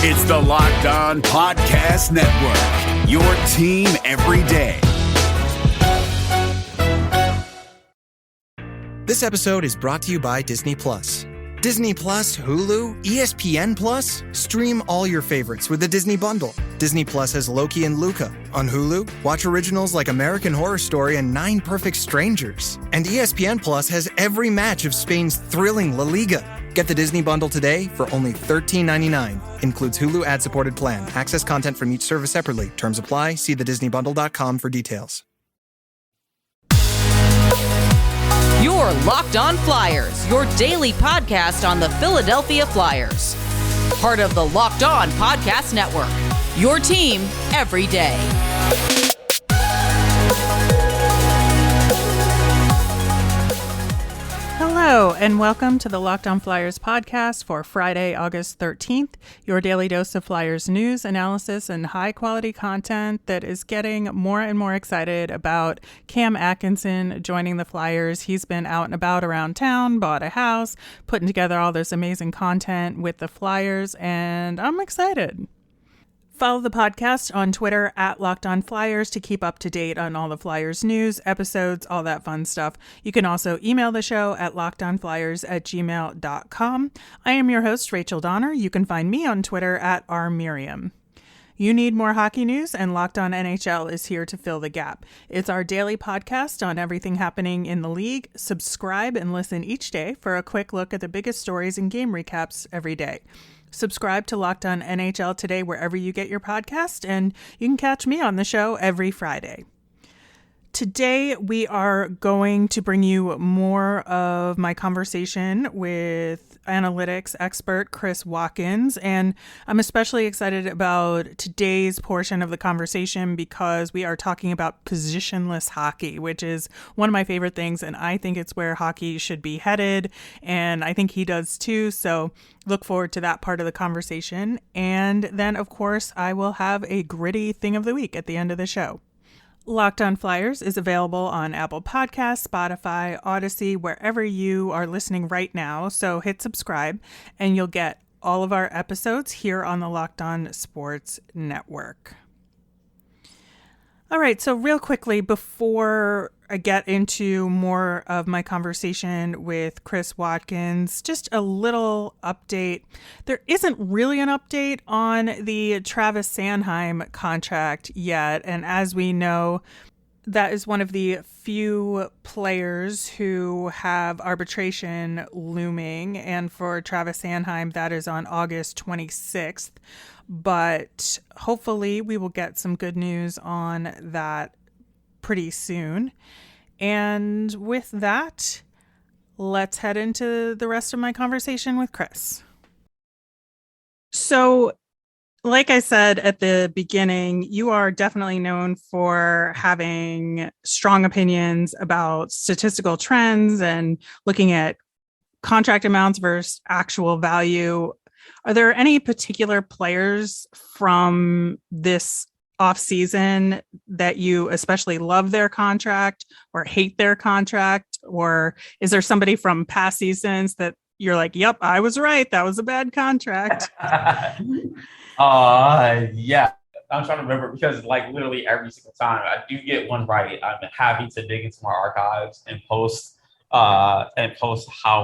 It's the Locked On Podcast Network, your team every day. This episode is brought to you by Disney Plus. Disney Plus, Hulu, ESPN Plus. Stream all your favorites with the Disney Bundle. Disney Plus has Loki and Luca. On Hulu, watch originals like American Horror Story and 9 Perfect Strangers. And ESPN Plus has every match of Spain's thrilling La Liga. Get the Disney Bundle today for only $13.99. Includes Hulu ad-supported plan. Access content from each service separately. Terms apply. See thedisneybundle.com for details. You're Locked On Flyers, your daily podcast on the Philadelphia Flyers. Part of the Locked On Podcast Network, your team every day. Hello, and welcome to the Locked On Flyers podcast for Friday, August 13th, your daily dose of Flyers news, analysis, and high-quality content that is getting more and more excited about Cam Atkinson joining the Flyers. He's been out and about around town, bought a house, putting together all this amazing content with the Flyers, and I'm excited. Follow the podcast on Twitter at Locked On Flyers to keep up to date on all the Flyers news, episodes, all that fun stuff. You can also email the show at lockedonflyers@gmail.com. I am your host, Rachel Donner. You can find me on Twitter at rmiriam. You need more hockey news, and Locked On NHL is here to fill the gap. It's our daily podcast on everything happening in the league. Subscribe and listen each day for a quick look at the biggest stories and game recaps every day. Subscribe to Locked On NHL today wherever you get your podcast, and you can catch me on the show every Friday. Today, we are going to bring you more of my conversation with analytics expert Chris Watkins, and I'm especially excited about today's portion of the conversation because we are talking about positionless hockey, which is one of my favorite things, and I think it's where hockey should be headed, and I think he does too, so look forward to that part of the conversation. And then, of course, I will have a gritty thing of the week at the end of the show. Locked On Flyers is available on Apple Podcasts, Spotify, Odyssey, wherever you are listening right now. So hit subscribe and you'll get all of our episodes here on the Locked On Sports Network. All right, so real quickly, before I get into more of my conversation with Chris Watkins, just a little update. There isn't really an update on the Travis Sanheim contract yet. And as we know, that is one of the few players who have arbitration looming. And for Travis Sanheim, that is on August 26th. But hopefully we will get some good news on that pretty soon. And with that, let's head into the rest of my conversation with Chris. So, like I said at the beginning, you are definitely known for having strong opinions about statistical trends and looking at contract amounts versus actual value. Are there any particular players from this offseason that you especially love their contract or hate their contract? Or is there somebody from past seasons that you're like, yep, I was right, that was a bad contract? Yeah. I'm trying to remember because like literally every single time I do get one right, I'm happy to dig into my archives and post how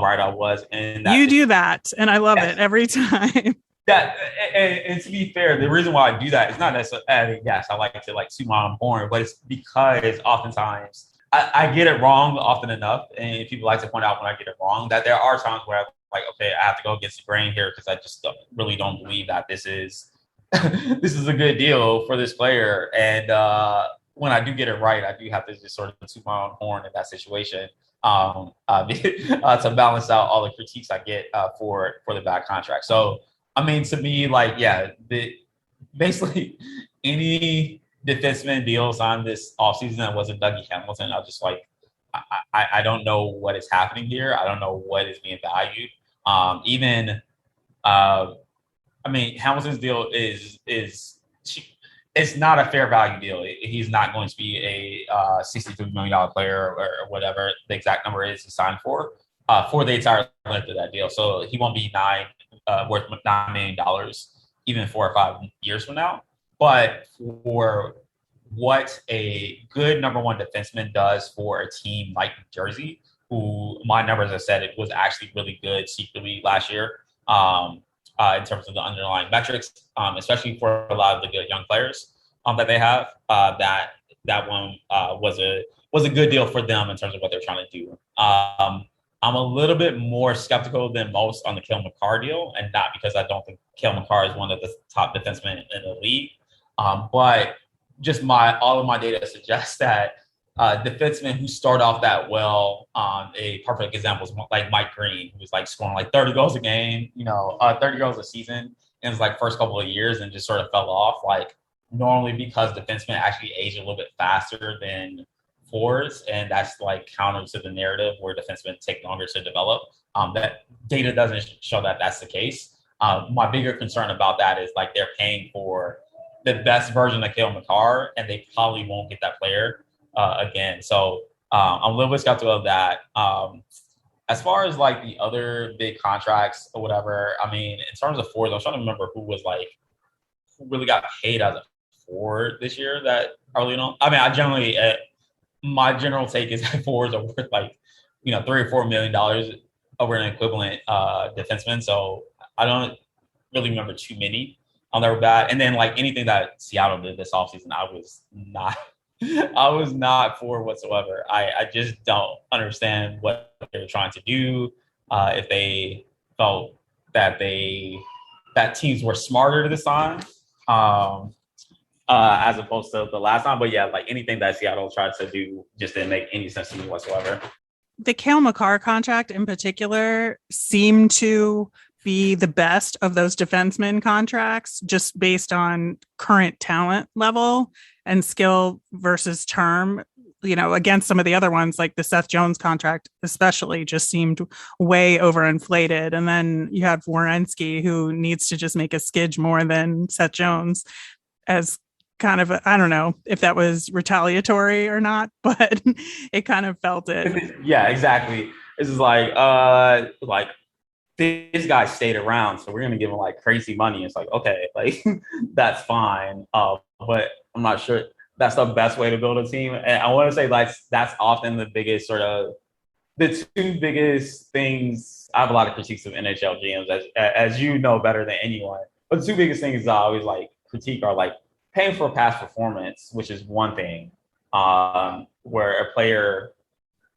right I was. And you do that, and I love it every time. And to be fair, the reason why I do that is not necessarily, yes, I like to toot my own horn, but it's because oftentimes I get it wrong often enough, and people like to point out when I get it wrong that there are times where I'm like, okay, I have to go against the grain here because I just really don't believe that this is this is a good deal for this player. And when I do get it right, I do have to just sort of toot my own horn in that situation. To balance out all the critiques I get for the bad contract. So, I mean, to me, basically any defenseman deals on this offseason that wasn't Dougie Hamilton, I was just like, I don't know what is happening here. I don't know what is being valued. Hamilton's deal is it's not a fair value deal. He's not going to be a $63 million player or whatever the exact number is he signed for the entire length of that deal. So he won't be worth $9 million even 4 or 5 years from now. But for what a good number one defenseman does for a team like New Jersey, who my numbers, as I said, it was actually really good secretly last year in terms of the underlying metrics, especially for a lot of the good young players that they have. That one was a good deal for them in terms of what they're trying to do. I'm a little bit more skeptical than most on the Cale Makar deal, and not because I don't think Cale Makar is one of the top defensemen in the league, but just all of my data suggests that defensemen who start off that well, a perfect example is like Mike Green, who's like scoring like 30 goals a game, 30 goals a season in his like first couple of years, and just sort of fell off. Like normally because defensemen actually age a little bit faster than forwards, and that's like counter to the narrative where defensemen take longer to develop. That data doesn't show that that's the case. My bigger concern about that is like they're paying for the best version of Cale Makar, and they probably won't get that player again. So I'm a little bit skeptical of that. As far as like the other big contracts or whatever, I mean, in terms of forwards, I'm trying to remember who really got paid as a forward this year that early on. I mean, my general take is that forwards are worth like, $3 or $4 million over an equivalent defenseman. So I don't really remember too many on their bat. And then like anything that Seattle did this offseason, I was not for whatsoever. I just don't understand what they were trying to do. If they felt that teams were smarter this time, as opposed to the last time. But yeah, like anything that Seattle tried to do just didn't make any sense to me whatsoever. The Cale Makar contract in particular seemed to be the best of those defenseman contracts, just based on current talent level and skill versus term, against some of the other ones, like the Seth Jones contract especially just seemed way overinflated. And then you have Werenski, who needs to just make a skidge more than Seth Jones, as kind of, I don't know if that was retaliatory or not, but it kind of felt it. Yeah, exactly. This is like this guy stayed around, so we're going to give him like crazy money. It's like, okay, like that's fine. But I'm not sure that's the best way to build a team. And I want to say like that's often the biggest the two biggest things. I have a lot of critiques of NHL GMs, as you know better than anyone. But the two biggest things I always like critique are like paying for past performance, which is one thing, where a player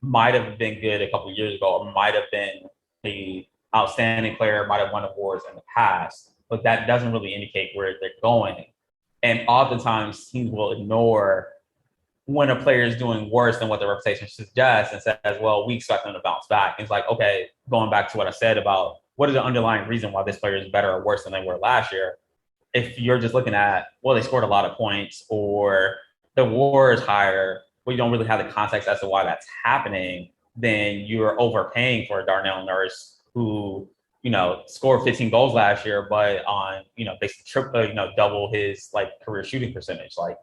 might have been good a couple of years ago, or might have been the outstanding player, might have won awards in the past, but that doesn't really indicate where they're going. And oftentimes teams will ignore when a player is doing worse than what their reputation suggests and says, well, we expect them to bounce back. And it's like, okay, going back to what I said about what is the underlying reason why this player is better or worse than they were last year. If you're just looking at, well, they scored a lot of points or the WAR is higher, but you don't really have the context as to why that's happening, then you're overpaying for a Darnell Nurse who, scored 15 goals last year, but on, basically double his like career shooting percentage. Like,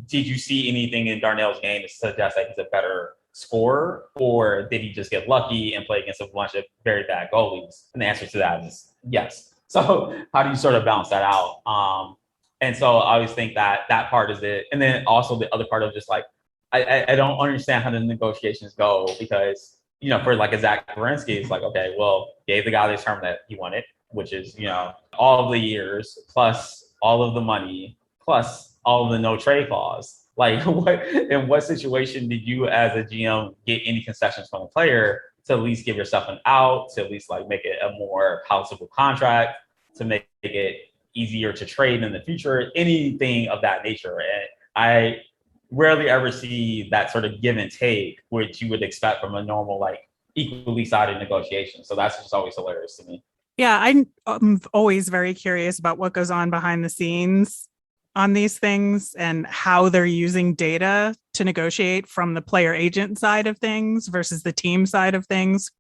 did you see anything in Darnell's game to suggest that he's a better scorer, or did he just get lucky and play against a bunch of very bad goalies? And the answer to that is yes. So how do you sort of balance that out? And so I always think that part is it. And then also the other part of just like, I don't understand how the negotiations go, because, for like a Zach Werenski, it's like, okay, well, gave the guy the term that he wanted, which is, all of the years plus all of the money plus all of the no trade clause. Like, in what situation did you as a GM get any concessions from the player to at least give yourself an out, to at least like make it a more palatable contract, to make it easier to trade in the future, anything of that nature? And I rarely ever see that sort of give and take, which you would expect from a normal, like equally sided negotiation. So that's just always hilarious to me. Yeah, I'm always very curious about what goes on behind the scenes on these things and how they're using data to negotiate from the player agent side of things versus the team side of things.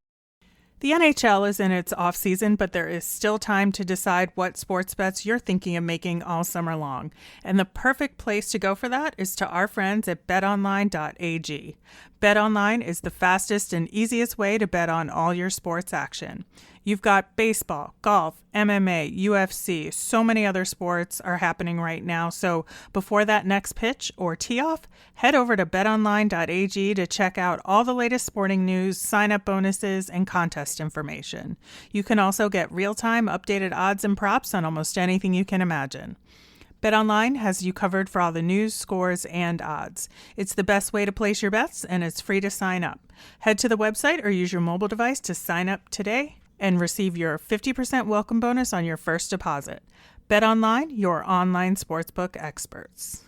The NHL is in its off-season, but there is still time to decide what sports bets you're thinking of making all summer long. And the perfect place to go for that is to our friends at betonline.ag. BetOnline is the fastest and easiest way to bet on all your sports action. You've got baseball, golf, MMA, UFC, so many other sports are happening right now. So before that next pitch or tee-off, head over to betonline.ag to check out all the latest sporting news, sign-up bonuses, and contest information. You can also get real-time updated odds and props on almost anything you can imagine. BetOnline has you covered for all the news, scores, and odds. It's the best way to place your bets, and it's free to sign up. Head to the website or use your mobile device to sign up today and receive your 50% welcome bonus on your first deposit. BetOnline, your online sportsbook experts.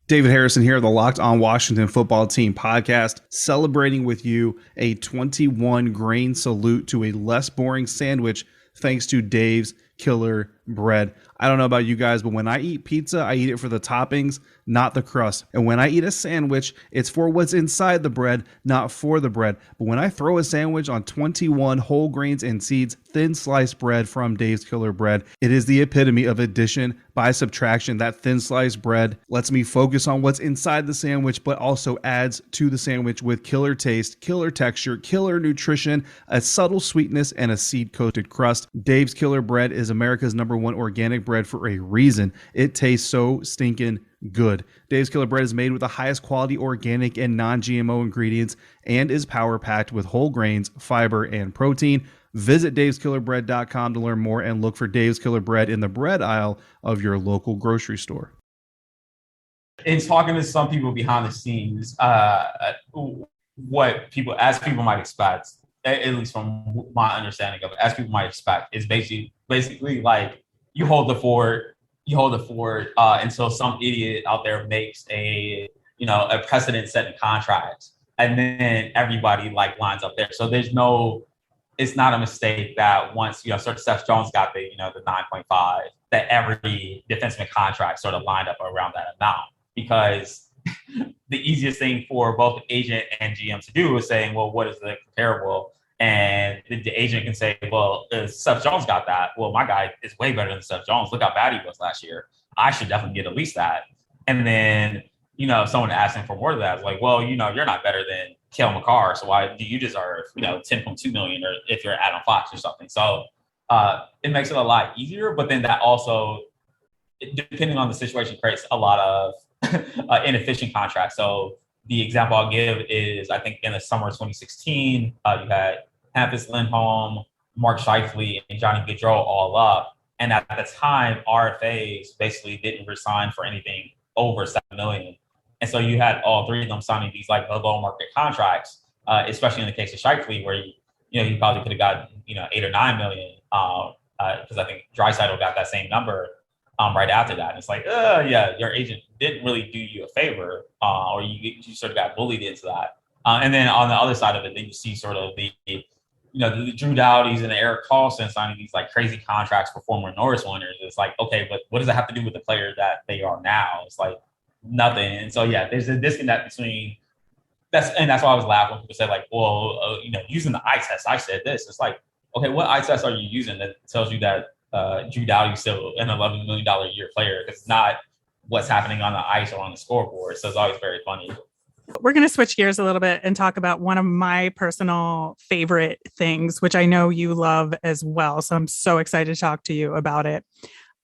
David Harrison here, the Locked On Washington Football Team podcast, celebrating with you a 21-grain salute to a less boring sandwich thanks to Dave's Killer Bread. I don't know about you guys, but when I eat pizza, I eat it for the toppings, not the crust. And when I eat a sandwich, it's for what's inside the bread, not for the bread. But when I throw a sandwich on 21 whole grains and seeds, thin sliced bread from Dave's Killer Bread, it is the epitome of addition by subtraction. That thin sliced bread lets me focus on what's inside the sandwich, but also adds to the sandwich with killer taste, killer texture, killer nutrition, a subtle sweetness, and a seed-coated crust. Dave's Killer Bread is America's #1 organic bread for a reason. It tastes so stinking good. Dave's Killer Bread is made with the highest quality organic and non-GMO ingredients and is power-packed with whole grains, fiber, and protein. Visit daveskillerbread.com to learn more and look for Dave's Killer Bread in the bread aisle of your local grocery store. In talking to some people behind the scenes, what people might expect, at least from my understanding of it, as people might expect, is basically like you hold the fort until some idiot out there makes a precedent-setting contract, and then everybody like lines up there. So it's not a mistake that once sort of Seth Jones got the 9.5, that every defenseman contract sort of lined up around that amount, because the easiest thing for both agent and GM to do is saying, well, what is the comparable? And the agent can say, well, Seth Jones got that. Well, my guy is way better than Seth Jones. Look how bad he was last year. I should definitely get at least that. And then, someone asking for more of that is like, well, you're not better than Cale McCarr, so why do you deserve, $10.2 million, or if you're Adam Fox or something? So it makes it a lot easier, but then that also, depending on the situation, creates a lot of inefficient contracts. So the example I'll give is, I think in the summer of 2016, you had Hampus Lindholm, Mark Scheifele, and Johnny Gaudreau all up. And at the time, RFAs basically didn't resign for anything over $7 million. And so you had all three of them signing these like below market contracts, especially in the case of Scheifele, where you probably could have gotten $8 or $9 million, because I think Draisaitl got that same number right after that. And it's like, your agent didn't really do you a favor, or you sort of got bullied into that. And then on the other side of it, then you see sort of the Drew Doughties and the Eric Carlson signing these like crazy contracts for former Norris winners. It's like, okay, but what does it have to do with the player that they are now? It's like nothing. And so, there's a disconnect between that's why I was laughing when people said like, well, using the eye test, I said this. It's like, okay, what eye test are you using that tells you that Drew Doughty's still an $11 million a year player? It's not what's happening on the ice or on the scoreboard. So it's always very funny. We're going to switch gears a little bit and talk about one of my personal favorite things, which I know you love as well. So I'm so excited to talk to you about it.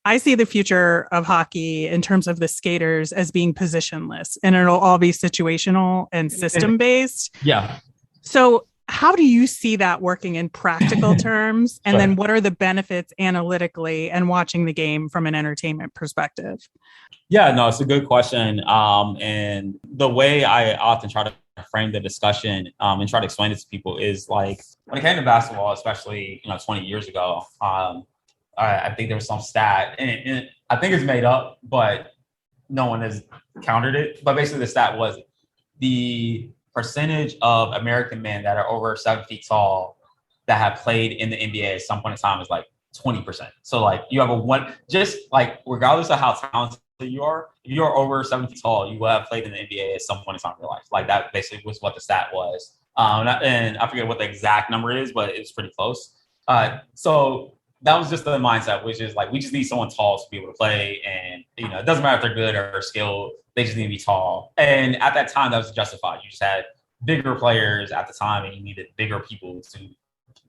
I see the future of hockey in terms of the skaters as being positionless, and it'll all be situational and system-based. Yeah. So how do you see that working in practical terms? And then what are the benefits analytically and watching the game from an entertainment perspective? Yeah, no, it's a good question. And the way I often try to frame the discussion and try to explain it to people is like, when it came to basketball, especially 20 years ago, I think there was some stat, and I think it's made up, but no one has countered it. But basically the stat was the percentage of American men that are over 7 feet tall that have played in the NBA at some point in time is like 20%. So like you have just like regardless of how talented you are, if you're over 7 feet tall, you will have played in the NBA at some point in time in your life. Like that basically was what the stat was. And I forget what the exact number is, but it's pretty close. So that was just the mindset, which is like, we just need someone tall to be able to play. And, it doesn't matter if they're good or skilled. They just need to be tall. And at that time, that was justified. You just had bigger players at the time, and you needed bigger people to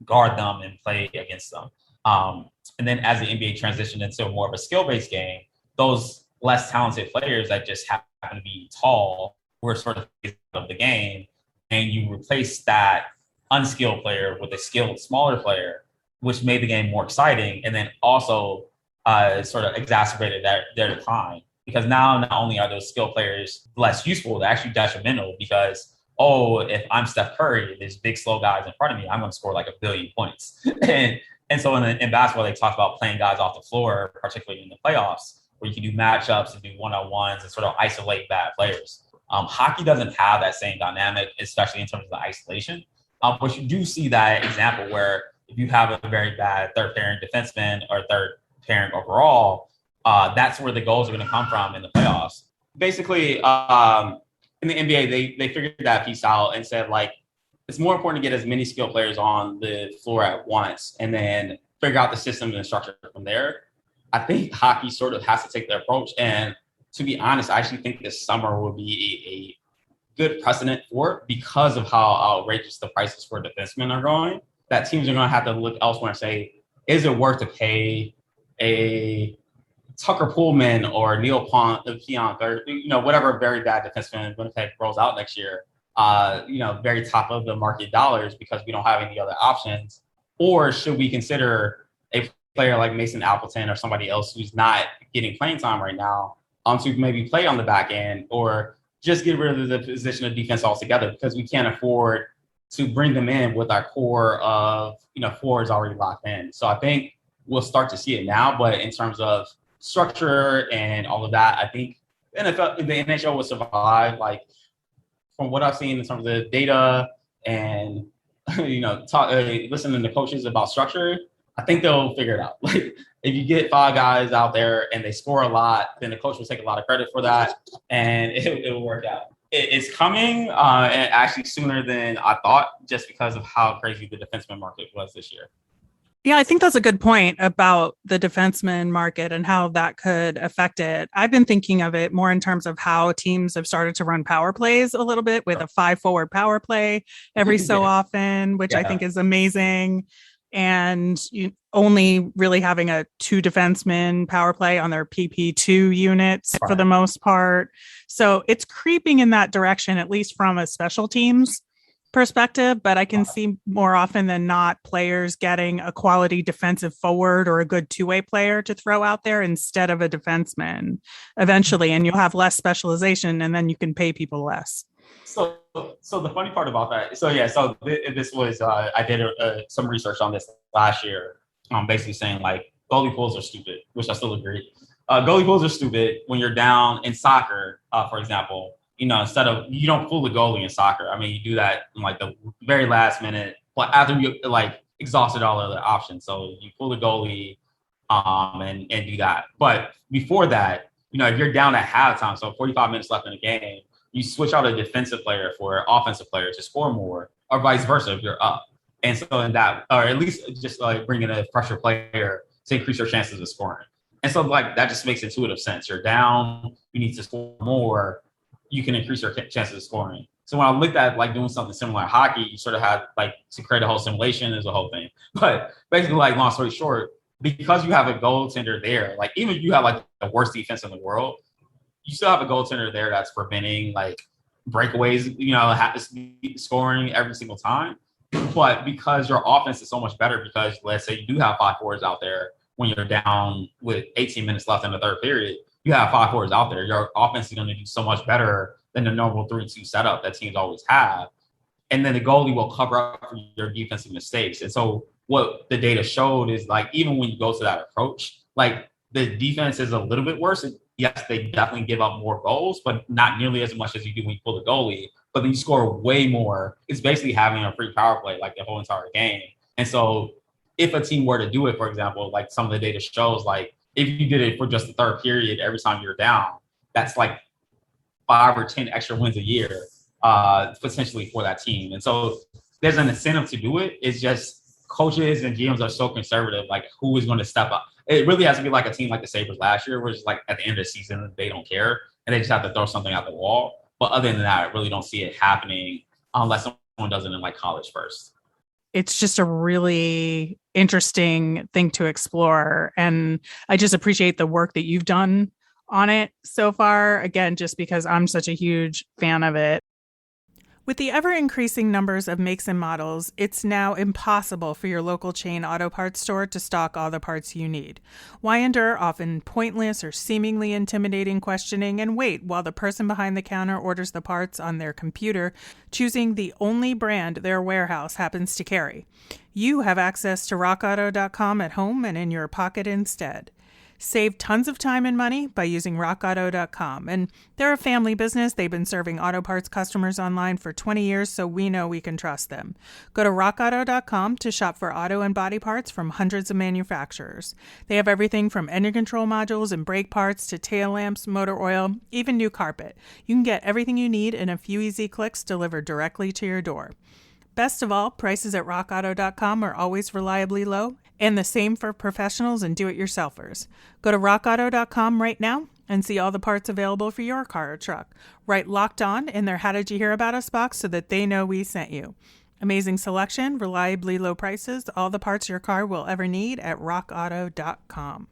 guard them and play against them. And then as the NBA transitioned into more of a skill-based game, those less talented players that just happen to be tall were sort of of the game, and you replace that unskilled player with a skilled smaller player, which made the game more exciting, and then also sort of exacerbated their decline. Because now not only are those skilled players less useful, they're actually detrimental because, if I'm Steph Curry, there's big, slow guys in front of me, I'm going to score like 1 billion points. and so in basketball, they talk about playing guys off the floor, particularly in the playoffs, where you can do matchups and do one-on-ones and sort of isolate bad players. Hockey doesn't have that same dynamic, especially in terms of the isolation. But you do see that example where if you have a very bad third pairing defenseman or third pairing overall, that's where the goals are going to come from in the playoffs. Basically, in the NBA, they figured that piece out and said, like, it's more important to get as many skilled players on the floor at once and then figure out the system and structure from there. I think hockey sort of has to take their approach. And to be honest, I actually think this summer will be a good precedent for it because of how outrageous the prices for defensemen are going. That teams are going to have to look elsewhere and say, is it worth to pay a Tucker Pullman or Neil Pionk or, whatever very bad defenseman Winnipeg rolls out next year, very top of the market dollars because we don't have any other options? Or should we consider a player like Mason Appleton or somebody else who's not getting playing time right now to maybe play on the back end or just get rid of the position of defense altogether because we can't afford to bring them in with our core of, forwards already locked in. So I think we'll start to see it now, but in terms of structure and all of that, I think the NHL will survive. Like from what I've seen in terms of the data and, listening to coaches about structure, I think they'll figure it out. Like if you get 5 guys out there and they score a lot, then the coach will take a lot of credit for that and it will work out. It's coming and actually sooner than I thought just because of how crazy the defenseman market was this year. Yeah, I think that's a good point about the defenseman market and how that could affect it. I've been thinking of it more in terms of how teams have started to run power plays a little bit with a 5-forward power play every so often, which I think is amazing. And only really having a 2 defenseman power play on their PP2 units for the most part. So it's creeping in that direction, at least from a special teams perspective, but I can see more often than not players getting a quality defensive forward or a good 2-way player to throw out there instead of a defenseman eventually, and you'll have less specialization and then you can pay people less. So the funny part about that, this was, I did some research on this last year, basically saying like goalie pools are stupid, which I still agree. Goalie pools are stupid when you're down in soccer, for example. Instead of, you don't pull the goalie in soccer. I mean, you do that in like the very last minute, but after you like exhausted all other options. So you pull the goalie and do that. But before that, if you're down at halftime, so 45 minutes left in the game, you switch out a defensive player for an offensive player to score more, or vice versa if you're up. And so in that, or at least just like bringing a pressure player to increase your chances of scoring. And so like that just makes intuitive sense. You're down, you need to score more, you can increase your chances of scoring. So when I looked at like doing something similar in hockey, you sort of had like to create a whole simulation is a whole thing. But basically, like long story short, because you have a goaltender there, like even if you have like the worst defense in the world, you still have a goaltender there that's preventing like breakaways, scoring every single time. But because your offense is so much better, because let's say you do have 5 forwards out there when you're down with 18 minutes left in the third period, you have 5 forwards out there. Your offense is going to do so much better than the normal 3-2 setup that teams always have. And then the goalie will cover up for your defensive mistakes. And so what the data showed is like, even when you go to that approach, like the defense is a little bit worse. Yes, they definitely give up more goals, but not nearly as much as you do when you pull the goalie. But then you score way more. It's basically having a free power play like the whole entire game. And so if a team were to do it, for example, like some of the data shows, like if you did it for just the third period every time you're down, that's like 5 or 10 extra wins a year potentially for that team. And so there's an incentive to do it. It's just coaches and GMs are so conservative, like who is going to step up. It really has to be like a team like the Sabres last year, where it's like at the end of the season, they don't care. and they just have to throw something at the wall. But other than that, I really don't see it happening unless someone does it in like college first. It's just a really interesting thing to explore. And I just appreciate the work that you've done on it so far. Again, just because I'm such a huge fan of it. With the ever-increasing numbers of makes and models, it's now impossible for your local chain auto parts store to stock all the parts you need. Why endure often pointless or seemingly intimidating questioning and wait while the person behind the counter orders the parts on their computer, choosing the only brand their warehouse happens to carry? You have access to rockauto.com at home and in your pocket instead. Save tons of time and money by using rockauto.com. And they're a family business. They've been serving auto parts customers online for 20 years, so we know we can trust them. Go to rockauto.com to shop for auto and body parts from hundreds of manufacturers. They have everything from engine control modules and brake parts to tail lamps, motor oil, even new carpet. You can get everything you need in a few easy clicks delivered directly to your door. Best of all, prices at rockauto.com are always reliably low, and the same for professionals and do-it-yourselfers. Go to rockauto.com right now and see all the parts available for your car or truck. Write Locked On in their How Did You Hear About Us box so that they know we sent you. Amazing selection, reliably low prices, all the parts your car will ever need at rockauto.com.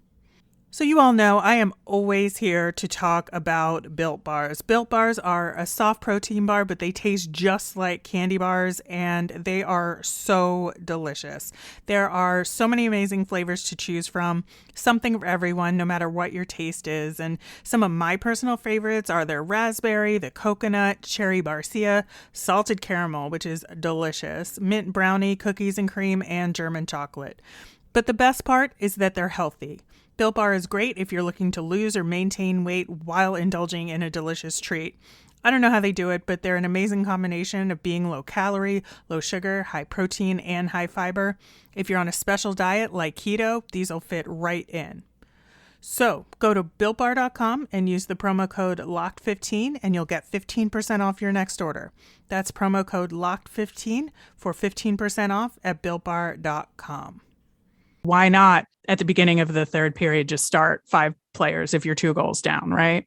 So you all know I am always here to talk about Built Bars. Built Bars are a soft protein bar, but they taste just like candy bars, and they are so delicious. There are so many amazing flavors to choose from, something for everyone, no matter what your taste is. And some of my personal favorites are their raspberry, the coconut, cherry barcia, salted caramel, which is delicious, mint brownie, cookies and cream, and German chocolate. But the best part is that they're healthy. Built Bar is great if you're looking to lose or maintain weight while indulging in a delicious treat. I don't know how they do it, but they're an amazing combination of being low calorie, low sugar, high protein, and high fiber. If you're on a special diet like keto, these will fit right in. So go to BuiltBar.com and use the promo code LOCKED15 and you'll get 15% off your next order. That's promo code LOCKED15 for 15% off at BuiltBar.com. Why not at the beginning of the third period just start 5 players if you're 2 goals down, right?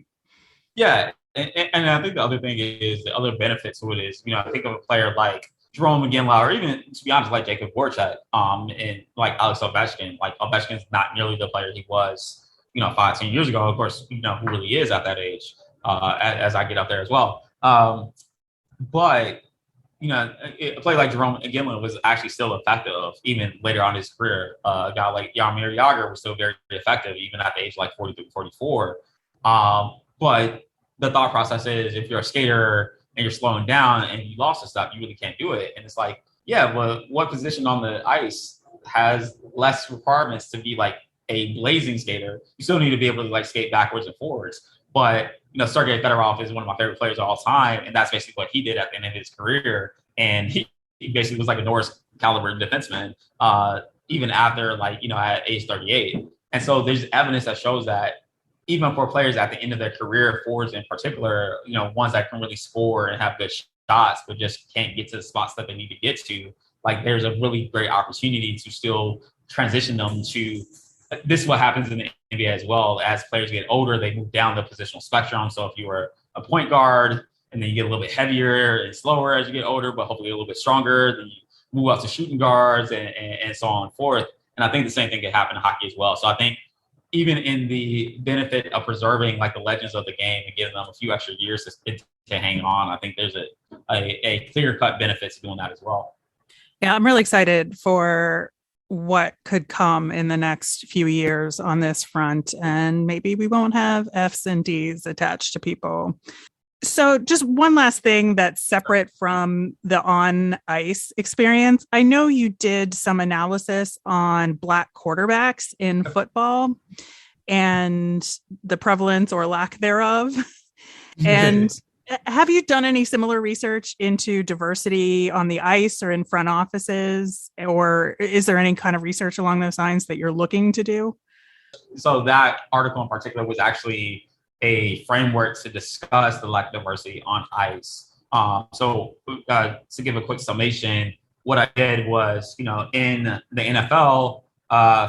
Yeah, and I think the other thing is the other benefit to it is, I think of a player like Jerome McGinley, or even, to be honest, like Jacob Voracek, and like Alex Ovechkin. Like Ovechkin's not nearly the player he was, 5-10 years ago. Of course, who really is at that age, as I get up there as well. But a player like Jerome McGinley was actually still effective even later on in his career. A guy like Jaromir Jagr was still very, very effective even at the age of like 43, 44. But the thought process is if you're a skater and you're slowing down and you lost the stuff, you really can't do it. And it's like, yeah, well, what position on the ice has less requirements to be like a blazing skater? You still need to be able to like skate backwards and forwards. But Sergei Fedorov is one of my favorite players of all time, and that's basically what he did at the end of his career. And he basically was like a Norris caliber defenseman, even after at age 38. And so there's evidence that shows that even for players at the end of their career, forwards in particular, ones that can really score and have good shots, but just can't get to the spots that they need to get to, like there's a really great opportunity to still transition them to. This is what happens in the NBA as well. As players get older, they move down the positional spectrum. So if you were a point guard and then you get a little bit heavier and slower as you get older, but hopefully a little bit stronger, then you move up to shooting guards and so on and forth. And I think the same thing could happen in hockey as well. So I think even in the benefit of preserving like the legends of the game and giving them a few extra years to hang on, I think there's a clear-cut benefit to doing that as well. Yeah, I'm really excited for what could come in the next few years on this front. And maybe we won't have F's and D's attached to people. So just one last thing that's separate from the on-ice experience. I know you did some analysis on Black quarterbacks in football and the prevalence or lack thereof. And have you done any similar research into diversity on the ice or in front offices? Or is there any kind of research along those lines that you're looking to do? So that article in particular was actually a framework to discuss the lack of diversity on ice. So to give a quick summation, what I did was, in the NFL,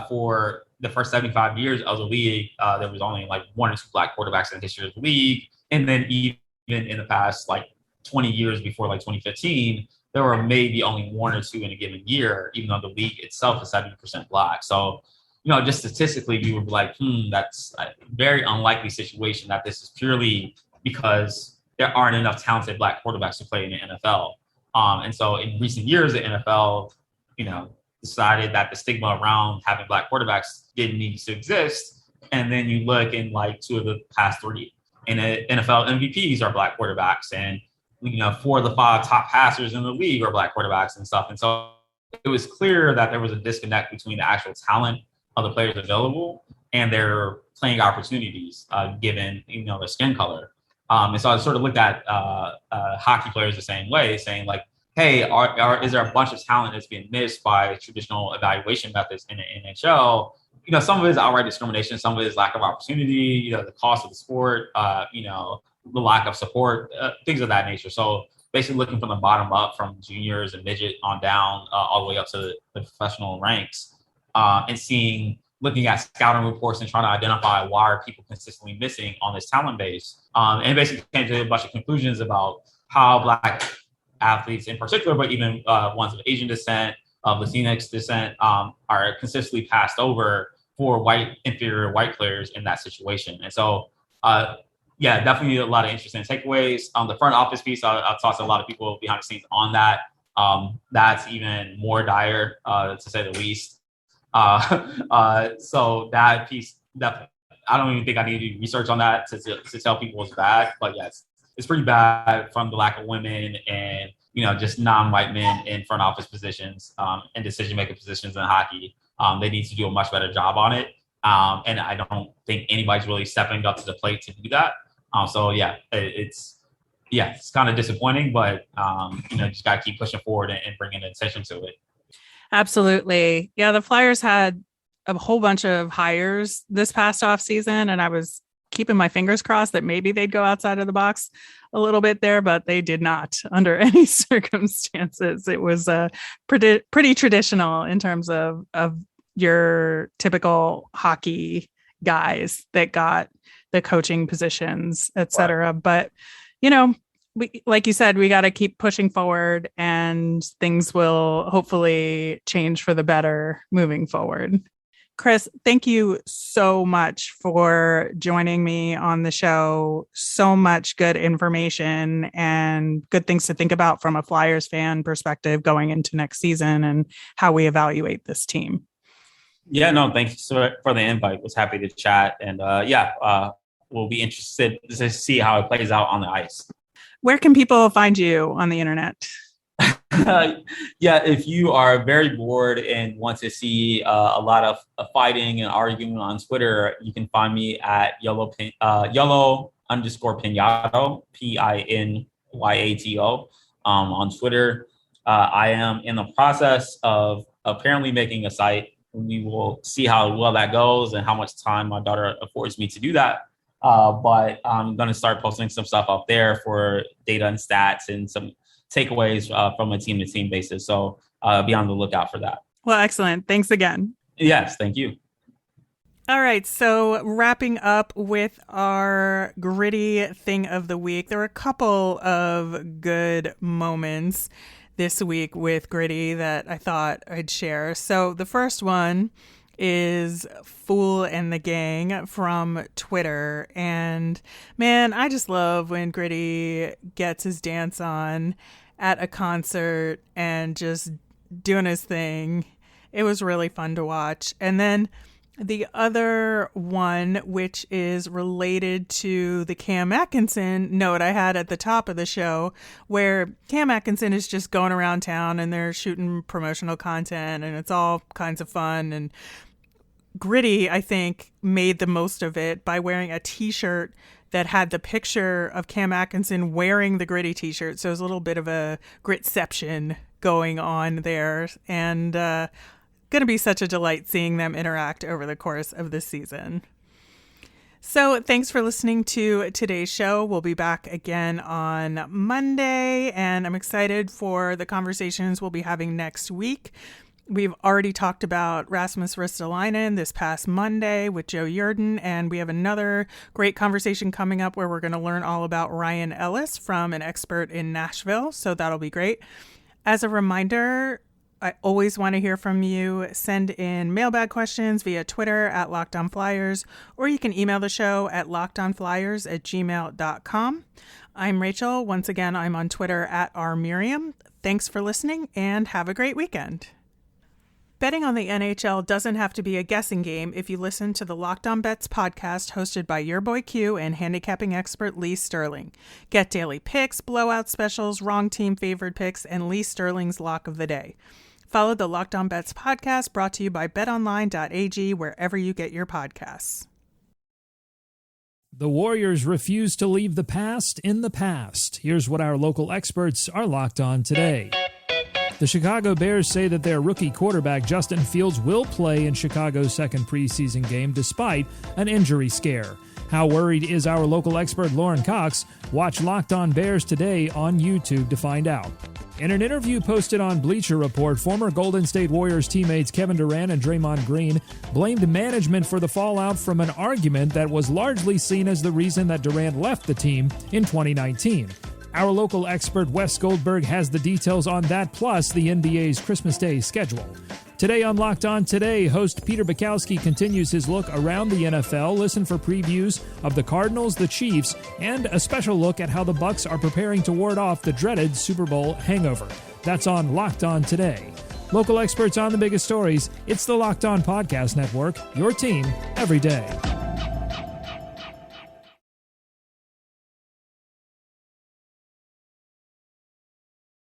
for the first 75 years of the league, there was only like 1 or 2 Black quarterbacks in the history of the league. And then even in the past, like 20 years before like 2015, there were maybe only one or two in a given year, even though the league itself is 70% black. So, just statistically, you would be like, that's a very unlikely situation that this is purely because there aren't enough talented black quarterbacks to play in the NFL. And so in recent years, the NFL, decided that the stigma around having black quarterbacks didn't need to exist. And then you look in like two of the past three, and NFL MVPs are black quarterbacks, and 4 of the 5 top passers in the league are black quarterbacks and stuff. And so it was clear that there was a disconnect between the actual talent of the players available and their playing opportunities, given their skin color. And so I sort of looked at hockey players the same way, saying like, hey, is there a bunch of talent that's being missed by traditional evaluation methods in the NHL? Some of it is outright discrimination, some of it is lack of opportunity, the cost of the sport, the lack of support, things of that nature. So basically looking from the bottom up, from juniors and midget on down, all the way up to the professional ranks, and looking at scouting reports and trying to identify why are people consistently missing on this talent base. And basically came to a bunch of conclusions about how black athletes in particular, but even ones of Asian descent, of Latinx descent, are consistently passed over for inferior white players in that situation. And so, definitely a lot of interesting takeaways. The front office piece, I'll talk to a lot of people behind the scenes on that. That's even more dire, to say the least. So that piece, I don't even think I need to do research on that to tell people it's bad. But yes, it's pretty bad from the lack of women and just non-white men in front office positions and decision-making positions in hockey. They need to do a much better job on it, and I don't think anybody's really stepping up to the plate to do that. It's kind of disappointing, but just got to keep pushing forward and bringing attention to it. Absolutely. Yeah, the Flyers had a whole bunch of hires this past off season, and I was keeping my fingers crossed that maybe they'd go outside of the box a little bit there, but they did not under any circumstances. It was pretty traditional in terms of your typical hockey guys that got the coaching positions, et cetera. Right. But, we, like you said, we got to keep pushing forward and things will hopefully change for the better moving forward. Chris, thank you so much for joining me on the show. So much good information and good things to think about from a Flyers fan perspective going into next season and how we evaluate this team. Yeah, no, thanks for the invite. Was happy to chat. And we'll be interested to see how it plays out on the ice. Where can people find you on the internet? If you are very bored and want to see a lot of fighting and arguing on Twitter, you can find me at yellow_pinato, PINYATO, on Twitter. I am in the process of apparently making a site. We will see how well that goes and how much time my daughter affords me to do that. But I'm going to start posting some stuff up there for data and stats and some takeaways from a team-to-team basis. So be on the lookout for that. Well, excellent. Thanks again. Yes, thank you. All right. So wrapping up with our gritty thing of the week, there were a couple of good moments this week with gritty that I thought I'd share. So the first one is Fool and the Gang from Twitter. And man, I just love when Gritty gets his dance on at a concert and just doing his thing. It was really fun to watch. And then the other one, which is related to the Cam Atkinson note I had at the top of the show, where Cam Atkinson is just going around town and they're shooting promotional content and it's all kinds of fun. And Gritty, I think, made the most of it by wearing a t-shirt that had the picture of Cam Atkinson wearing the Gritty t-shirt. So it was a little bit of a Gritception going on there. And going to be such a delight seeing them interact over the course of this season. So thanks for listening to today's show. We'll be back again on Monday, and I'm excited for the conversations we'll be having next week. We've already talked about Rasmus Ristolainen this past Monday with Joe Yerdon, and we have another great conversation coming up where we're going to learn all about Ryan Ellis from an expert in Nashville, so that'll be great. As a reminder, I always want to hear from you. Send in mailbag questions via Twitter at LockedOnFlyers, or you can email the show at lockedonflyers@gmail.com. I'm Rachel. Once again, I'm on Twitter at rmiriam. Thanks for listening, and have a great weekend. Betting on the NHL doesn't have to be a guessing game if you listen to the Locked On Bets podcast hosted by your boy Q and handicapping expert Lee Sterling. Get daily picks, blowout specials, wrong team favored picks, and Lee Sterling's lock of the day. Follow the Locked On Bets podcast brought to you by betonline.ag wherever you get your podcasts. The Warriors refuse to leave the past in the past. Here's what our local experts are locked on today. The Chicago Bears say that their rookie quarterback Justin Fields will play in Chicago's second preseason game despite an injury scare. How worried is our local expert Lauren Cox? Watch Locked On Bears today on YouTube to find out. In an interview posted on Bleacher Report, former Golden State Warriors teammates Kevin Durant and Draymond Green blamed management for the fallout from an argument that was largely seen as the reason that Durant left the team in 2019. Our local expert Wes Goldberg has the details on that, plus the NBA's Christmas Day schedule. Today on Locked On Today, host Peter Bukowski continues his look around the NFL. Listen for previews of the Cardinals, the Chiefs, and a special look at how the Bucs are preparing to ward off the dreaded Super Bowl hangover. That's on Locked On Today. Local experts on the biggest stories. It's the Locked On Podcast Network, your team every day.